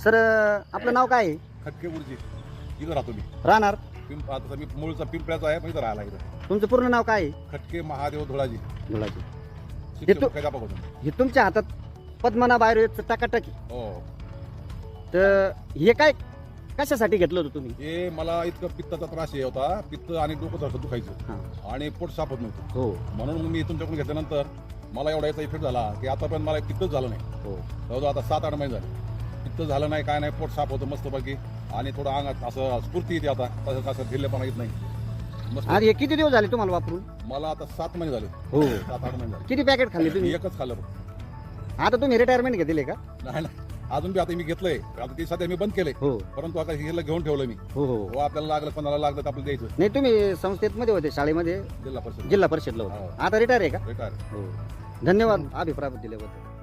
Sir आपलं नाव काय आहे? खटके उर्जी इथं राहतो मी. राहणार आता मी मूळचा पिंपळ्याचा आहे पण इथं राहायला इथं. तुमचं पूर्ण नाव काय आहे? खटके महादेव धुळाजी. मुलाची शिक्षक तू- मुख्याध्यापक होतो. हे तुमच्या हातात पद्मनाभ आयुर्वेदचं टाकाटकी. हो. तर हे काय कशासाठी घेतलं होतं तुम्ही? हे मला इतकं पित्ताचा त्रास होता. पित्त आणि डोकं थोडंसं दुखायचं हां. आणि पोट साफ होत नव्हतं. हो म्हणून मग मी तुमच्याकडून घेतल्यानंतर मला एवढा याचा इफेक्ट झाला की आतापर्यंत मला पित्तच झालं नाही. हो जवळजवळ आता 7-8 महिने झाले. पित्त झालं नाही, काय नाही, पोट साफ होतं मस्तपैकी आणि थोडं अंगात असं स्फूर्ती येते. आता तसं कसं ढिल्लेपणा येत नाही. मस्त. आणि हे किती दिवस झाले तुम्हाला वापरून? मला आता 7 महिने झाले. हो 7-8 महिने झाले. किती पॅकेट खाल्ले मी तुम्ही? एकच खाल्लं फक्त. आता तुम्ही रिटायरमेंट घेतले का? नाही ना, अजून बी आता मी घेतलंय. आता ती सध्या मी बंद केलंय. हो परंतु आता हिला घेऊन ठेवलं मी. हो हो हो, आपल्याला लागलं, कोणाला लागलं तर आपल्याला द्यायचं. नाही तुम्ही संस्थेत मध्ये होते, शाळेमध्ये जिल्हा परिषद जिल्हा परिषदला होते. हो. आता रिटायर आहे का? रिटायर. हो धन्यवाद अभिप्राय दिल्याबद्दल.